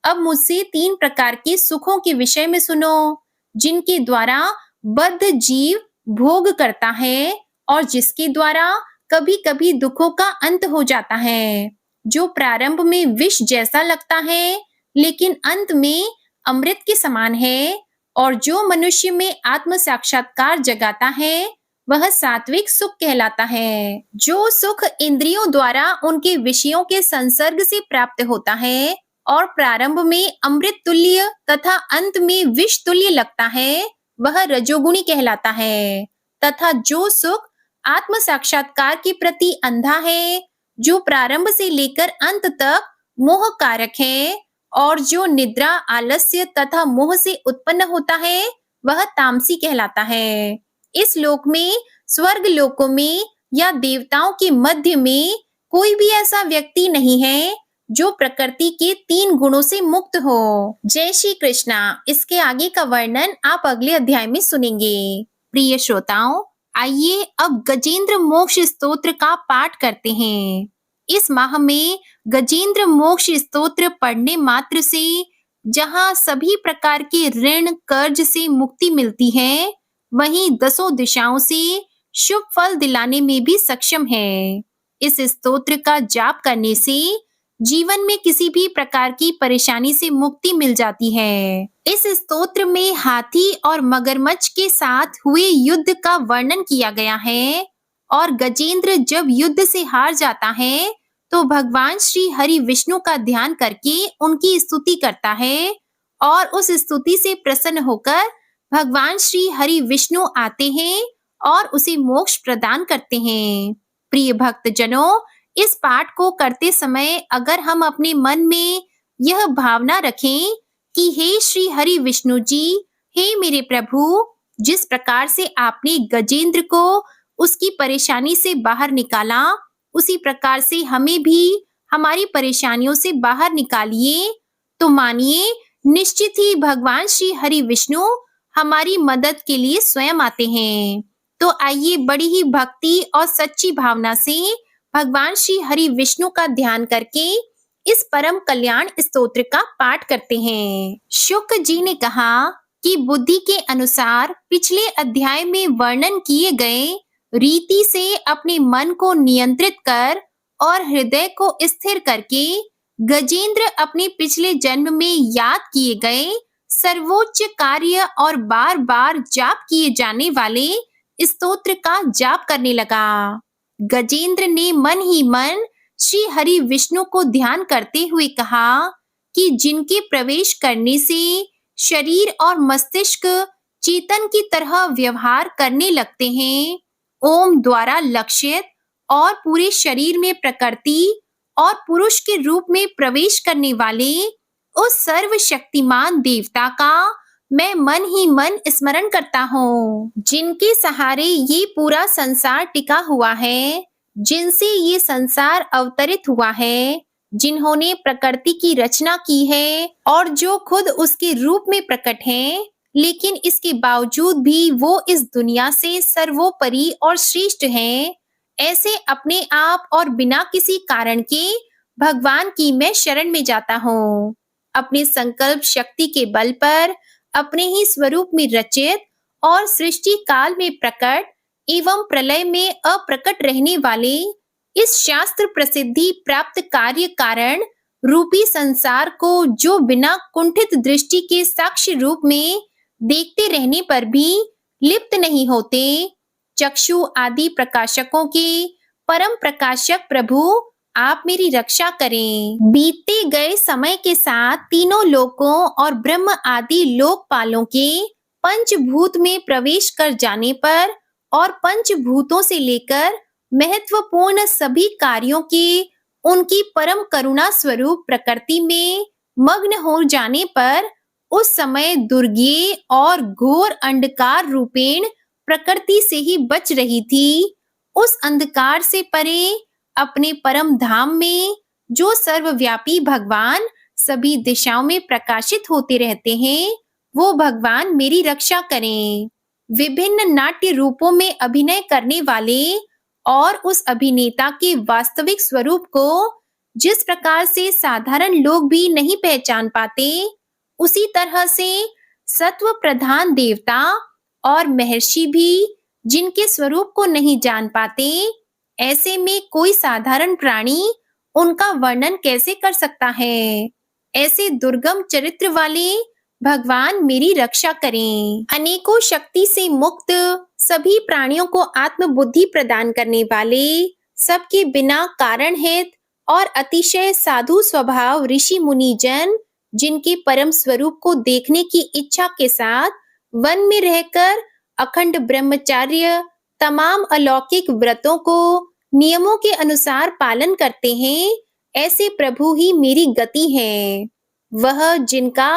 A: अब मुझसे 3 प्रकार के सुखों के विषय में सुनो, जिनके द्वारा बद्ध जीव भोग करता है और जिसके द्वारा कभी कभी दुखों का अंत हो जाता है। जो प्रारंभ में विष जैसा लगता है, लेकिन अंत में अमृत के समान है, और जो मनुष्य में आत्म साक्षात्कार जगाता है, वह सात्विक सुख कहलाता है। जो सुख इंद्रियों द्वारा उनके विषयों के संसर्ग से प्राप्त होता है और प्रारंभ में अमृत तुल्य तथा अंत में विष तुल्य लगता है, वह रजोगुणी कहलाता है। तथा जो सुख आत्म साक्षात्कार के प्रति अंधा है, जो प्रारंभ से लेकर अंत तक मोह कारक है, और जो निद्रा, आलस्य तथा मोह से उत्पन्न होता है वह तामसी कहलाता है। इस लोक में, स्वर्ग लोकों में या देवताओं के मध्य में कोई भी ऐसा व्यक्ति नहीं है जो प्रकृति के 3 गुणों से मुक्त हो। जय श्री कृष्णा। इसके आगे का वर्णन आप अगले अध्याय में सुनेंगे। प्रिय श्रोताओं, आइए अब गजेंद्र मोक्ष स्तोत्र का पाठ करते हैं। इस माह में गजेंद्र मोक्ष स्तोत्र पढ़ने मात्र से जहाँ सभी प्रकार के ऋण कर्ज से मुक्ति मिलती है, वहीं 10 दिशाओं से शुभ फल दिलाने में भी सक्षम है। इस स्तोत्र का जाप करने से जीवन में किसी भी प्रकार की परेशानी से मुक्ति मिल जाती है। इस स्तोत्र में हाथी और मगरमच्छ के साथ हुए युद्ध का वर्णन किया गया है, और गजेंद्र जब युद्ध से हार जाता है तो भगवान श्री हरि विष्णु का ध्यान करके उनकी स्तुति करता है, और उस स्तुति से प्रसन्न होकर भगवान श्री हरि विष्णु आते हैं और उसे मोक्ष प्रदान करते हैं। प्रिय भक्त जनों, इस पाठ को करते समय अगर हम अपने मन में यह भावना रखें कि हे श्री हरि विष्णु जी, हे मेरे प्रभु, जिस प्रकार से आपने गजेंद्र को उसकी परेशानी से बाहर निकाला, उसी प्रकार से हमें भी हमारी परेशानियों से बाहर निकालिए, तो मानिए निश्चित ही भगवान श्री हरि विष्णु हमारी मदद के लिए स्वयं आते हैं। तो आइए बड़ी ही भक्ति और सच्ची भावना से भगवान श्री हरि विष्णु का ध्यान करके इस परम कल्याण स्तोत्र का पाठ करते हैं। शुक जी ने कहा कि बुद्धि के अनुसार पिछले अध्याय में वर्णन किए गए रीति से अपने मन को नियंत्रित कर और हृदय को स्थिर करके गजेंद्र अपने पिछले जन्म में याद किए गए सर्वोच्च कार्य और बार बार जाप किए जाने वाले स्तोत्र का जाप करने लगा। गजेंद्र ने मन ही मन श्री हरि विष्णु को ध्यान करते हुए कहा कि जिनके प्रवेश करने से शरीर और मस्तिष्क चेतन की तरह व्यवहार करने लगते हैं, ओम द्वारा लक्षित और पूरे शरीर में प्रकृति और पुरुष के रूप में प्रवेश करने वाले उस सर्वशक्तिमान देवता का मैं मन ही मन स्मरण करता हूँ, जिनके सहारे ये पूरा संसार टिका हुआ है, जिनसे ये संसार अवतरित हुआ है, जिन्होंने प्रकृति की रचना की है और जो खुद उसके रूप में प्रकट हैं, लेकिन इसके बावजूद भी वो इस दुनिया से सर्वोपरि और श्रेष्ठ हैं। ऐसे अपने आप और बिना किसी कारण के भगवान की मैं शरण में जाता हूँ। अपने संकल्प शक्ति के बल पर अपने ही स्वरूप में रचित और सृष्टि काल में प्रकट एवं प्रलय में अप्रकट रहने वाले इस शास्त्र प्रसिद्धि प्राप्त कार्य कारण रूपी संसार को जो बिना कुंठित दृष्टि के साक्ष्य रूप में देखते रहने पर भी लिप्त नहीं होते, चक्षु आदि प्रकाशकों के परम प्रकाशक प्रभु आप मेरी रक्षा करें। बीतते गए समय के साथ तीनों लोकों और ब्रह्म आदि लोकपालों के पंचभूत में प्रवेश कर जाने पर और पंचभूतों से लेकर महत्वपूर्ण सभी कार्यों के उनकी परम करुणा स्वरूप प्रकृति में मग्न हो जाने पर उस समय दुर्गे और घोर अंधकार रूपेण प्रकृति से ही बच रही थी, उस अंधकार से परे अपने परम धाम में जो सर्वव्यापी भगवान सभी दिशाओं में प्रकाशित होते रहते हैं, वो भगवान मेरी रक्षा करें। विभिन्न नाट्य रूपों में अभिनय करने वाले और उस अभिनेता के वास्तविक स्वरूप को जिस प्रकार से साधारण लोग भी नहीं पहचान पाते, उसी तरह से सत्व प्रधान देवता और महर्षि भी जिनके स्वरूप को नहीं जान पाते, ऐसे में कोई साधारण प्राणी उनका वर्णन कैसे कर सकता है। ऐसे दुर्गम चरित्र वाले भगवान मेरी रक्षा करें। अनेकों शक्ति से मुक्त सभी प्राणियों को आत्म बुद्धि प्रदान करने वाले, सबके बिना कारण हित और अतिशय साधु स्वभाव ऋषि मुनि जन, जिनके परम स्वरूप को देखने की इच्छा के साथ वन में रहकर अखंड ब्रह्मचार्य तमाम अलौकिक व्रतों को नियमों के अनुसार पालन करते हैं, ऐसे प्रभु ही मेरी गति हैं। वह जिनका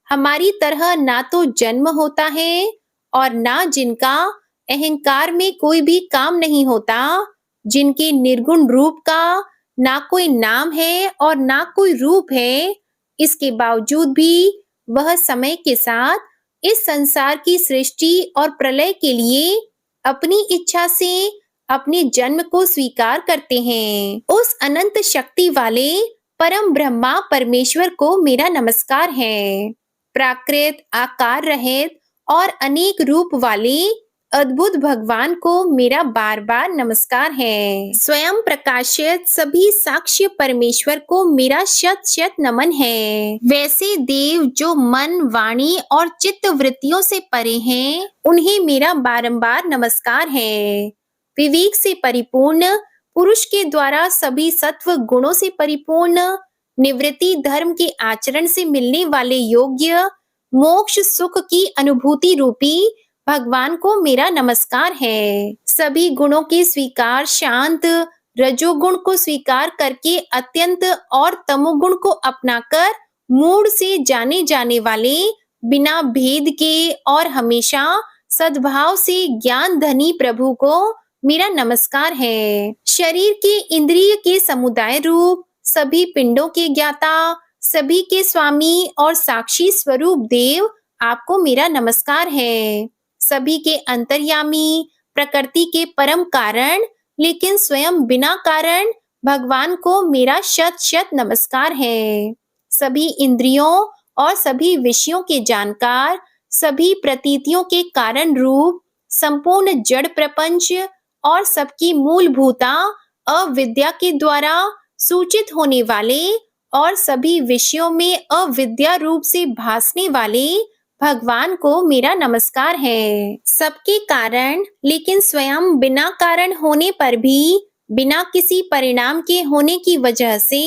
A: हमारी तरह ना तो जन्म होता है और ना जिनका अहंकार में कोई भी काम नहीं होता, जिनके निर्गुण रूप का ना कोई नाम है और ना कोई रूप है, इसके बावजूद भी वह समय के साथ इस संसार की सृष्टि और प्रलय के लिए अपनी इच्छा से अपने जन्म को स्वीकार करते हैं। उस अनंत शक्ति वाले परम ब्रह्मा परमेश्वर को मेरा नमस्कार है। प्राकृत, आकार रहित और अनेक रूप वाले अद्भुत भगवान को मेरा बार बार नमस्कार है। स्वयं प्रकाशित सभी साक्ष्य परमेश्वर को मेरा शत शत नमन है। वैसे देव जो मन, वाणी और चित्त वृत्तियों से परे हैं, उन्हें मेरा बारंबार नमस्कार है। विवेक से परिपूर्ण पुरुष के द्वारा सभी सत्व गुणों से परिपूर्ण, निवृत्ति धर्म के आचरण से मिलने वाले योग्य मोक्ष सुख की अनुभूति रूपी भगवान को मेरा नमस्कार है। सभी गुणों के स्वीकार शांत, रजोगुण को स्वीकार करके अत्यंत और तमोगुण को अपनाकर मूड से जाने जाने वाले, बिना भेद के और हमेशा सद्भाव से ज्ञान धनी प्रभु को मेरा नमस्कार है। शरीर के इंद्रिय के समुदाय रूप, सभी पिंडों के ज्ञाता, सभी के स्वामी और साक्षी स्वरूप देव, आपको मेरा नमस्कार है। सभी के अंतर्यामी, प्रकृति के परम कारण, लेकिन स्वयं बिना कारण भगवान को मेरा शत शत नमस्कार है। सभी इंद्रियों और सभी विषयों के जानकार, सभी प्रतीतियों के कारण रूप, संपूर्ण जड़ प्रपंच और सबकी मूलभूता अविद्या के द्वारा सूचित होने वाले और सभी विषयों में अविद्या रूप से भासने वाले भगवान को मेरा नमस्कार है। सबके कारण, लेकिन स्वयं बिना कारण होने पर भी बिना किसी परिणाम के होने की वजह से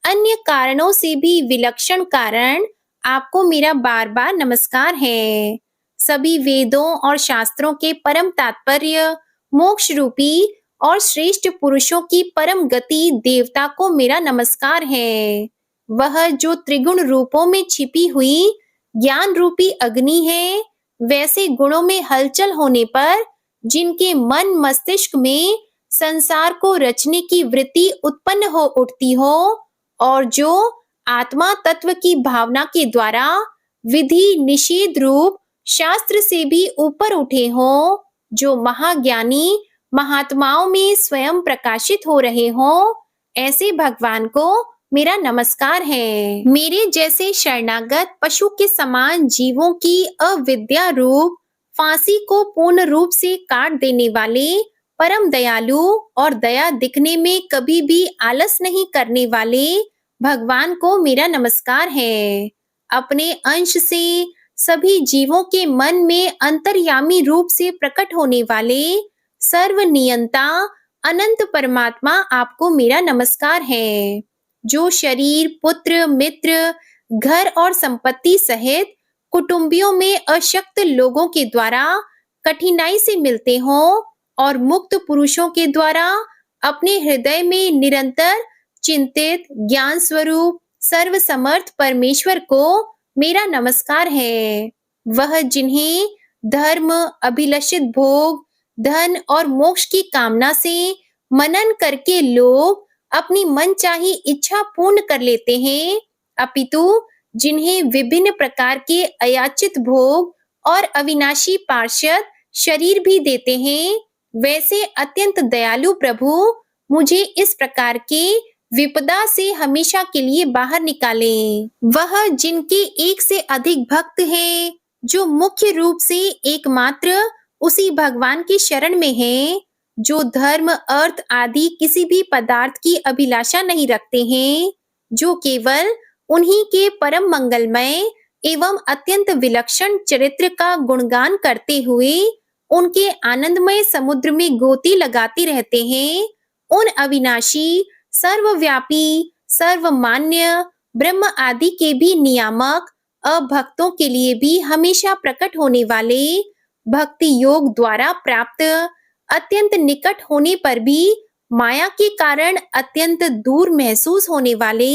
A: अन्य कारणों से भी विलक्षण कारण, आपको मेरा बार बार नमस्कार है। सभी वेदों और शास्त्रों के परम तात्पर्य, मोक्ष रूपी और श्रेष्ठ पुरुषों की परम गति देवता को मेरा नमस्कार है। वह जो त्रिगुण रूपों में छिपी हुई ज्ञान रूपी अग्नि है, वैसे गुणों में हलचल होने पर जिनके मन मस्तिष्क में संसार को रचने की वृत्ति उत्पन्न हो उठती हो और जो आत्मा तत्व की भावना के द्वारा विधि निषेध रूप शास्त्र से भी ऊपर उठे हो, जो महाज्ञानी महात्माओं में स्वयं प्रकाशित हो रहे हो, ऐसे भगवान को मेरा नमस्कार है। मेरे जैसे शरणागत पशु के समान जीवों की अविद्या रूप फांसी को पूर्ण रूप से काट देने वाले परम दयालु और दया दिखने में कभी भी आलस नहीं करने वाले भगवान को मेरा नमस्कार है। अपने अंश से सभी जीवों के मन में अंतर्यामी रूप से प्रकट होने वाले सर्वनियंता अनंत परमात्मा, आपको मेरा नमस्कार है। जो शरीर, पुत्र, मित्र, घर और संपत्ति सहित कुटुंबियों में अशक्त लोगों के द्वारा कठिनाई से मिलते हों और मुक्त पुरुषों के द्वारा अपने हृदय में निरंतर चिंतित ज्ञान स्वरूप सर्वसमर्थ परमेश्वर को मेरा नमस्कार है। वह जिन्हें धर्म, अभिलषित भोग, धन और मोक्ष की कामना से मनन करके लोग अपनी मनचाही इच्छा पूर्ण कर लेते हैं, अपितु जिन्हें विभिन्न प्रकार के अयाचित भोग और अविनाशी पार्षद शरीर भी देते हैं, वैसे अत्यंत दयालु प्रभु मुझे इस प्रकार के विपदा से हमेशा के लिए बाहर निकालें। वह जिनके एक से अधिक भक्त हैं, जो मुख्य रूप से एकमात्र उसी भगवान की शरण में हैं, जो धर्म, अर्थ आदि किसी भी पदार्थ की अभिलाषा नहीं रखते हैं, जो केवल उन्हीं के परम मंगलमय एवं अत्यंत विलक्षण चरित्र का गुणगान करते हुए उनके आनंदमय समुद्र में गोती लगाते रहते हैं, उन अविनाशी, सर्वव्यापी, सर्वमान्य ब्रह्म आदि के भी नियामक अभक्तों के लिए भी हमेशा प्रकट होने वाले भक्ति योग द्वारा प्राप्त अत्यंत निकट होने पर भी माया के कारण अत्यंत दूर महसूस होने वाले,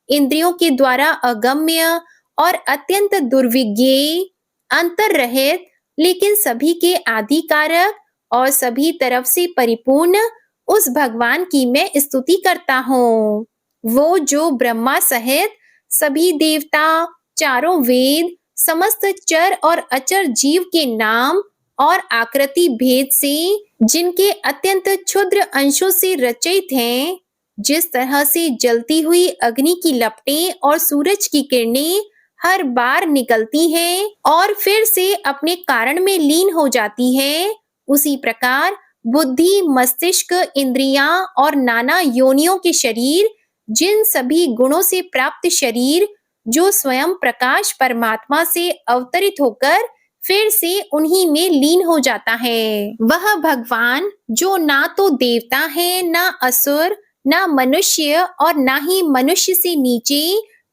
A: इंद्रियों के द्वारा अगम्य और अत्यंत दुर्विज्ञेय, अंतर रहित लेकिन सभी के आदि कारक और सभी तरफ से परिपूर्ण उस भगवान की मैं स्तुति करता हूँ। वो जो ब्रह्मा सहित सभी देवता, चारों वेद, समस्त चर और अचर जीव के नाम और आकृति भेद से, जिनके अत्यंत क्षुद्र अंशों से रचित हैं, जिस तरह से जलती हुई अग्नि की लपटें और सूरज की किरणें हर बार निकलती हैं और फिर से अपने कारण में लीन हो जाती है, उसी प्रकार बुद्धि, मस्तिष्क, इंद्रियां और नाना योनियों के शरीर, जिन सभी गुणों से प्राप्त शरीर जो स्वयं प्रकाश परमात्मा से अवतरित होकर फिर से उन्हीं में लीन हो जाता है। वह भगवान जो ना तो देवता है, ना असुर, ना मनुष्य और ना ही मनुष्य से नीचे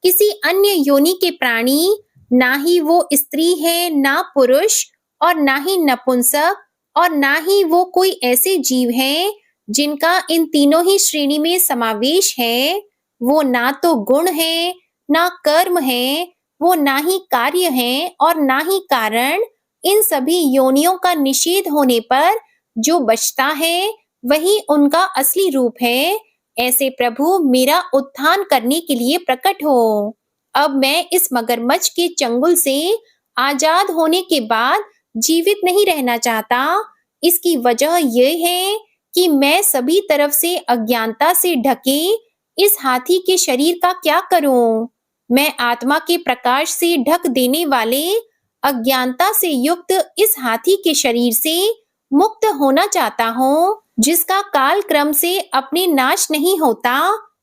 A: किसी अन्य योनि के प्राणी, ना ही वो स्त्री है, ना पुरुष और ना ही नपुंसक और ना ही वो कोई ऐसे जीव हैं जिनका इन तीनों ही श्रेणी में समावेश है। वो ना तो गुण है, ना कर्म है, वो ना ही कार्य है और ना ही कारण। इन सभी योनियों का निषेध होने पर जो बचता है वही उनका असली रूप है। ऐसे प्रभु मेरा उत्थान करने के लिए प्रकट हो। अब मैं इस मगरमच्छ के चंगुल से आजाद होने के बाद जीवित नहीं रहना चाहता। इसकी वजह यह है कि मैं सभी तरफ से अज्ञानता से ढके इस हाथी के शरीर का क्या करूं? मैं आत्मा के प्रकाश से ढक देने वाले अज्ञानता से युक्त इस हाथी के शरीर से मुक्त होना चाहता हूँ, जिसका काल क्रम से अपने नाश नहीं होता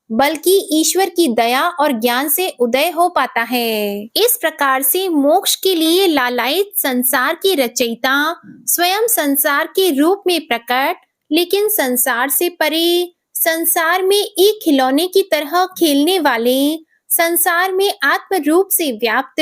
A: बल्कि ईश्वर की दया और ज्ञान से उदय हो पाता है। इस प्रकार से मोक्ष के लिए लालायित संसार के रचयिता स्वयं संसार के रूप में प्रकट, लेकिन संसार से परे, संसार में एक खिलौने की तरह खेलने वाले, संसार में आत्म रूप से व्याप्त,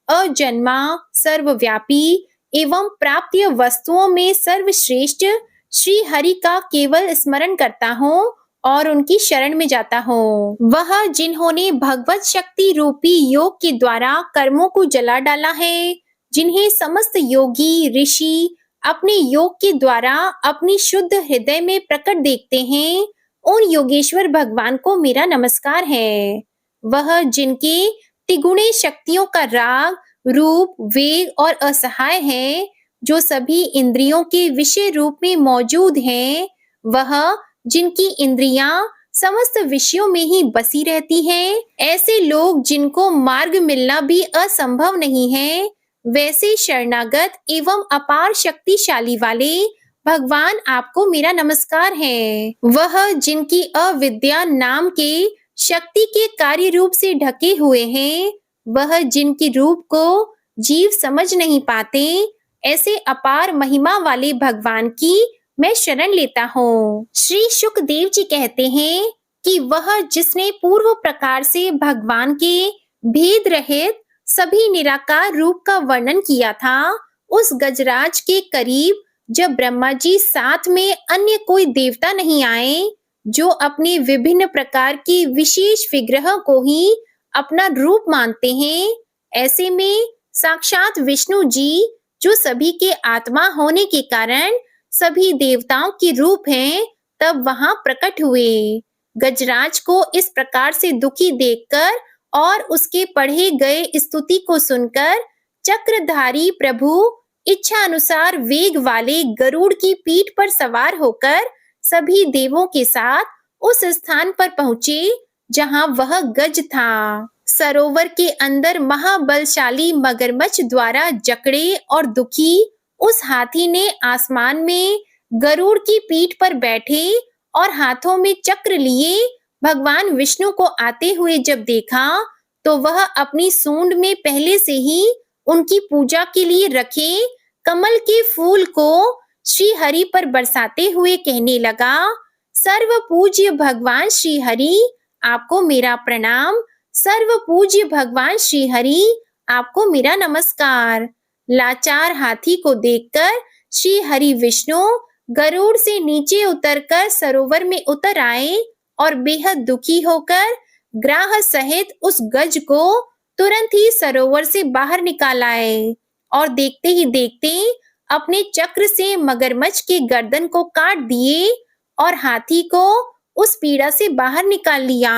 A: अजन्मा, सर्वव्यापी एवं प्राप्य वस्तुओं में सर्वश्रेष्ठ श्री हरि का केवल स्मरण करता हूँ और उनकी शरण में जाता हूँ। वह जिन्होंने भगवत शक्ति रूपी योग के द्वारा कर्मों को जला डाला है, जिन्हें समस्त योगी ऋषि अपने योग के द्वारा अपनी शुद्ध हृदय में प्रकट देखते हैं, उन योगेश्वर भगवान को मेरा नमस्कार है। वह जिनके तिगुणे शक्तियों का राग, रूप, वेग और असहाय है, जो सभी इंद्रियों के विषय रूप में मौजूद हैं, वह जिनकी इंद्रियां समस्त विषयों में ही बसी रहती हैं, ऐसे लोग जिनको मार्ग मिलना भी असंभव नहीं है, वैसे शरणागत एवं अपार शक्तिशाली वाले भगवान आपको मेरा नमस्कार है। वह जिनकी अविद्या नाम के शक्ति के कार्य रूप से ढके हुए हैं, वह जिनके रूप को जीव समझ नहीं पाते, ऐसे अपार महिमा वाले भगवान की मैं शरण लेता हूँ। श्री शुकदेव जी कहते हैं कि वह जिसने पूर्व प्रकार से भगवान के भेद रहित सभी निराकार रूप का वर्णन किया था, उस गजराज के करीब जब ब्रह्मा जी साथ में अन्य कोई देवता नहीं आए, जो अपने विभिन्न प्रकार के विशेष विग्रह को ही अपना रूप मानते हैं, ऐसे में साक्षात विष्णु जी जो सभी के आत्मा होने के कारण सभी देवताओं के रूप हैं, तब वहां प्रकट हुए। गजराज को इस प्रकार से दुखी देखकर और उसके पढ़े गए स्तुति को सुनकर चक्रधारी प्रभु इच्छा अनुसार वेग वाले गरुड़ की पीठ पर सवार होकर सभी देवों के साथ उस स्थान पर पहुंचे जहां वह गज था। सरोवर के अंदर महाबलशाली मगरमच्छ द्वारा जकड़े और दुखी उस हाथी ने आसमान में गरुड़ की पीठ पर बैठे और हाथों में चक्र लिए भगवान विष्णु को आते हुए जब देखा, तो वह अपनी सूंड में पहले से ही उनकी पूजा के लिए रखे कमल के फूल को श्री हरि पर बरसाते हुए कहने लगा, सर्व पूज्य भगवान श्री हरि आपको मेरा प्रणाम, सर्व पूज्य भगवान श्री हरि आपको मेरा नमस्कार। लाचार हाथी को देखकर श्री हरि विष्णु गरुड़ से नीचे उतरकर सरोवर में उतर आए और बेहद दुखी होकर ग्राह सहित उस गज को तुरंत ही सरोवर से बाहर निकाल आए और देखते ही देखते अपने चक्र से मगरमच्छ के गर्दन को काट दिए और हाथी को उस पीड़ा से बाहर निकाल लिया।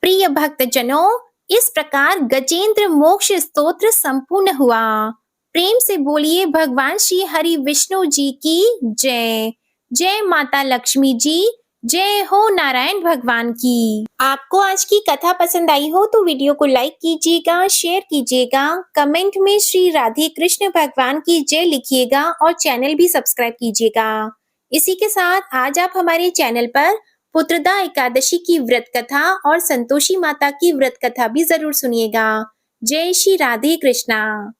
A: प्रिय भक्तजनों, इस प्रकार गजेंद्र मोक्ष स्तोत्र संपूर्ण हुआ। प्रेम से बोलिए भगवान श्री हरि विष्णु जी की जय। जय माता लक्ष्मी जी, जय हो नारायण भगवान की। आपको आज की कथा पसंद आई हो तो वीडियो को लाइक कीजिएगा, शेयर कीजिएगा, कमेंट में श्री राधे कृष्ण भगवान की जय लिखिएगा और चैनल भी सब्सक्राइब कीजिएगा। इसी के साथ आज आप हमारे चैनल पर पुत्रदा एकादशी की व्रत कथा और संतोषी माता की व्रत कथा भी जरूर सुनिएगा। जय श्री राधे कृष्णा।